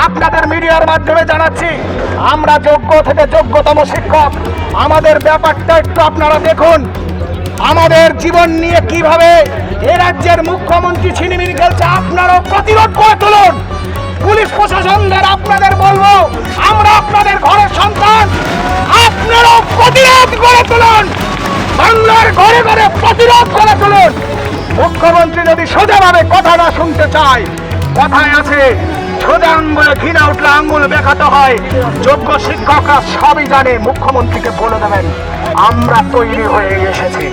আপনাদের মিডিয়ার মাধ্যমে জানাচ্ছি, আমরা যোগ্য থেকে যোগ্যতম শিক্ষক। আমাদের ব্যাপারটা একটু আপনারা দেখুন, আমাদের জীবন নিয়ে কিভাবে এ রাজ্যের মুখ্যমন্ত্রী ছিনিমিনি খেলছে। আপনারাও প্রতিরোধ করে তুলুন। পুলিশ প্রশাসনদের আপনাদের বলবো, আমরা আপনাদের ঘরের সন্তান, আপনারাও প্রতিরোধ করে তুলুন। বাংলার ঘরে ঘরে প্রতিরোধ করে তুলুন। মুখ্যমন্ত্রী যদি সোজাভাবে কথাটা শুনতে চায়, কথায় আছে সোজা আঙ্গুলে ঘৃণা উঠলে আঙ্গুল দেখাতে হয়। যোগ্য শিক্ষকরা সবই জানে, মুখ্যমন্ত্রীকে বলে দেবেন আমরা তৈরি হয়ে এসেছি।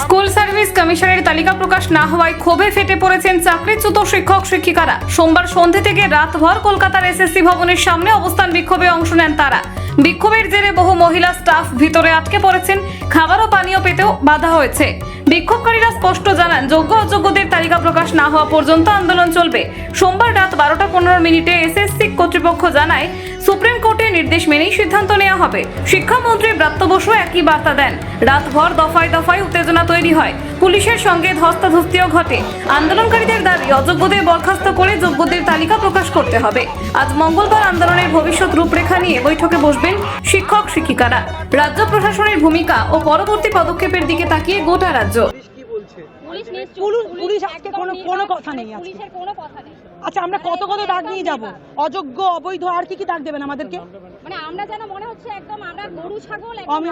স্কুল সার্ভিস কমিশনের তালিকা প্রকাশ না হওয়ায় ক্ষোভে ফেটে পড়েছেন চাকরিচ্যুত শিক্ষক শিক্ষিকারা। সোমবার সন্ধে থেকে রাতভর কলকাতার এসএসসি ভবনের সামনে অবস্থান বিক্ষোভে অংশ নেন তারা। বিক্ষোভের জেরে বহু মহিলা স্টাফ ভিতরে আটকে পড়েছেন, খাবার ও পানীয় পেতেও বাধা হয়েছে। বিক্ষোভকারীরা স্পষ্ট জানান, যোগ্য অযোগ্যদের তালিকা প্রকাশ না হওয়া পর্যন্ত আন্দোলন চলবে। সোমবার রাত 12:15 এসএসসি কর্তৃপক্ষ জানায়, সুপ্রিম কোর্টের নির্দেশ মেনেই সিদ্ধান্ত নেওয়া হবে। শিক্ষামন্ত্রী ব্রাত্য বসু একই বার্তা দেন। রাতভর দফায় দফায় উত্তেজনা তৈরি হয়, পুলিশের সঙ্গে ধস্তাধস্তিও ঘটে। আন্দোলনকারীদের দাবি, অযোগ্যদের বরখাস্ত করে যোগ্যদের তালিকা প্রকাশ করতে হবে। আজ মঙ্গলবার আন্দোলনের ভবিষ্যৎ রূপরেখা নিয়ে বৈঠকে বসবেন শিক্ষক শিক্ষিকারা। রাজ্য প্রশাসনের ভূমিকা ও পরবর্তী পদক্ষেপের দিকে তাকিয়ে গোটা রাজ্য। পুলিশ আজকে কোনো কথা নেই, পুলিশের কোনো কথা নেই। আচ্ছা, আমরা কত ডাক নিয়ে যাব? অযোগ্য, অবৈধ, আর কি ডাক দেবেন আমাদেরকে? মানে আমরা যেন মনে হচ্ছে একদম আমরা গরু ছাগল একদম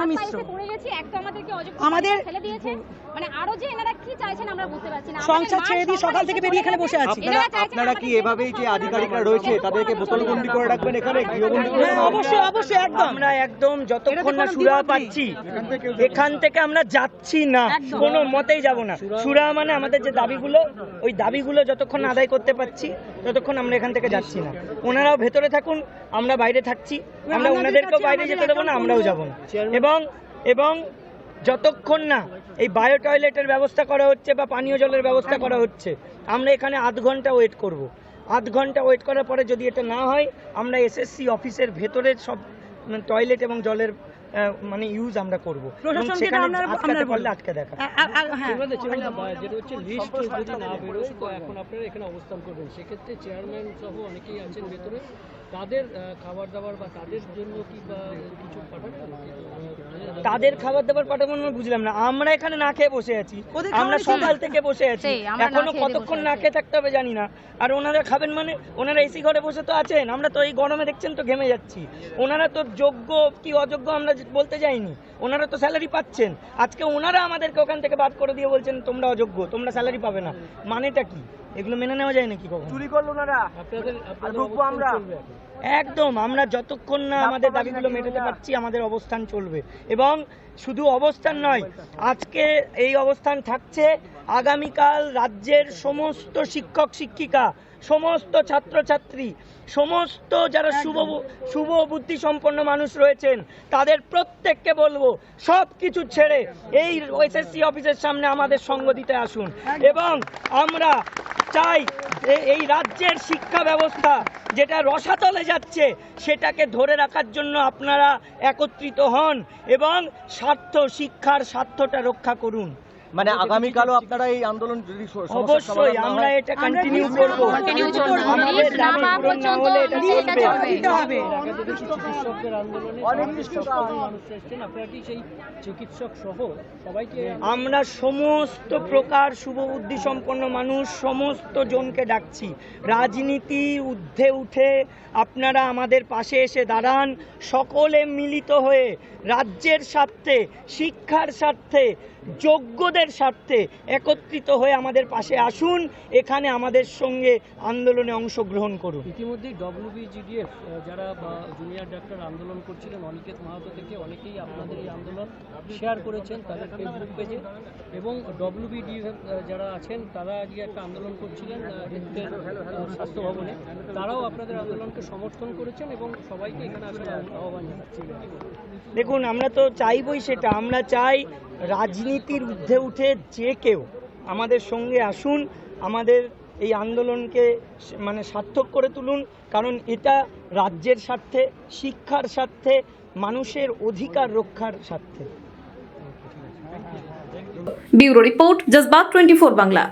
পড়ে গেছি, একদম আমাদেরকে অযোগ্য আমাদের ফেলে দিয়েছে। মানে আরো যে এনারা কি চাইছেন আমরা বুঝতে পারছি না। সংসার ছেড়ে দিয়ে সকাল থেকে বেরিয়ে এখানে বসে আছি। আপনারা কি এভাবেই যে আধিকারিকরা রয়েছে তাদেরকে বোতলবন্দি করে রাখবেন এখানে, গৃহবন্দী করে? অবশ্যই একদম। আমরা একদম যতক্ষণ না সুরা পাচ্ছি এখান থেকে আমরা যাচ্ছি না, কোনো মতেই যাব না। সুরা মানে আমাদের যে দাবিগুলো, ওই দাবিগুলো যতক্ষণ না আদায় করতে পারছি ততক্ষণ আমরা এখান থেকে যাচ্ছি না। ওনারাও ভেতরে থাকুন, আমরা বাইরে থাকছি। আমরা ওনাদেরকেও বাইরে যেতে দেবো না, আমরাও যাব না। এবং যতক্ষণ না এই বায়ো টয়লেটের ব্যবস্থা করা হচ্ছে বা পানীয় জলের ব্যবস্থা করা হচ্ছে, আমরা এখানে আধ ঘন্টা ওয়েট করব। আধ ঘন্টা ওয়েট করার পরে যদি এটা না হয়, আমরা এসএসসি অফিসের ভেতরের সব টয়লেট এবং জলের মানে ইউজ আমরা করব। আটকাতে পারলে আটকে দেখা। যেটা হচ্ছে লিস্ট যদি না বেরোয়, তো এখন আপনারা এখানে অবস্থান করবেন। সেক্ষেত্রে চেয়ারম্যান সহ অনেকেই আছেন ভেতরে, তাদের খাবার দাবার বা তাদের জন্য কি বা কিছু পাঠাবেন? তাদের খাবার দাবার পাঠাবো না বুঝলাম না। আমরা এখানে না খেয়ে বসে আছি, আমরা সকাল থেকে বসে আছি, এখনো কতক্ষণ না খেয়ে থাকতে হবে জানি না। আর ওনারা খাবেন মানে ওনারা এসি ঘরে বসে তো আছেন, আমরা তো এই গরমে দেখছেন তো ঘেমে যাচ্ছি। ওনারা তো যোগ্য কি অযোগ্য আমরা বলতে যাইনি, ওনারা তো স্যালারি পাচ্ছেন। আজকে ওনারা আমাদেরকে ওখান থেকে বাদ করে দিয়ে বলছেন তোমরা অযোগ্য, তোমরা স্যালারি পাবে না। মানেটা কি? এগুলো মেনে নেওয়া যায় নাকি? কখন চুরি করলো ওনারা? আমরা একদম, আমরা যতক্ষণ না আমাদের দাবিগুলো মেটাতে পারছি আমাদের অবস্থান চলবে। এবং শুধু অবস্থান নয়, আজকে এই অবস্থান থাকছে, আগামীকাল রাজ্যের সমস্ত শিক্ষক শিক্ষিকা, সমস্ত ছাত্রছাত্রী, সমস্ত যারা শুভ বুদ্ধি সম্পন্ন মানুষ রয়েছেন, তাদের প্রত্যেককে বলবো সব কিছু ছেড়ে এই এসএসসি অফিসের সামনে আমাদের সঙ্গ দিতে আসুন। এবং আমরা চাই এই রাজ্যের শিক্ষা ব্যবস্থা যেটা রসাতলে যাচ্ছে, সেটাকে ধরে রাখার জন্য আপনারা একত্রিত হন এবং শিক্ষার স্বার্থটা রক্ষা করুন। মানে আগামীকালও আপনারা এই আন্দোলন যদি অবশ্যই আমরা এটা কন্টিনিউ করব। আমাদের দাবি পূরণ না হলে এটা চলবে। চিকিৎসকদের আন্দোলনে আপনারা কি সেই চিকিৎসক সহ সবাইকে? আমরা সমস্ত প্রকার শুভবুদ্ধি সম্পন্ন মানুষ সমস্ত জনকে ডাকছি, রাজনীতি ঊর্ধ্বে উঠে আপনারা আমাদের পাশে এসে দাঁড়ান। সকলে মিলিত হয়ে রাজ্যের স্বার্থে, শিক্ষার স্বার্থে, যোগ্যদের স্বার্থে একত্রিত হয়ে আমাদের পাশে আসুন। এখানে আমাদের সঙ্গে আন্দোলনে অংশগ্রহণ করুন। ইতিমধ্যেই WBGDF যারা জুনিয়র ডাক্তার আন্দোলন করছিলেন, অনিকেত মাহাতো থেকে অনেকেই আপনাদের এই আন্দোলন শেয়ার করেছেন তাদের ফেসবুক পেজে। এবং WBDF যারা আছেন তারা আজকে একটা আন্দোলন করছিলেন হেলথের স্বাস্থ্য ভবনে, তারাও আপনাদের আন্দোলনকে সমর্থন করেছেন এবং সবাইকে এখানে আসলে আহ্বান জানাচ্ছেন। দেখুন, আমরা তো চাইবই সেটা, আমরা চাই রাজনীতির ঊর্ধ্বে উঠে যে কেউ আমাদের সঙ্গে আসুন, আমাদের এই আন্দোলনকে মানে সার্থক করে তুলুন। কারণ এটা রাজ্যের স্বার্থে, শিক্ষার স্বার্থে, মানুষের অধিকার রক্ষার স্বার্থে। Bureau report, জজবাত 24 Bangla.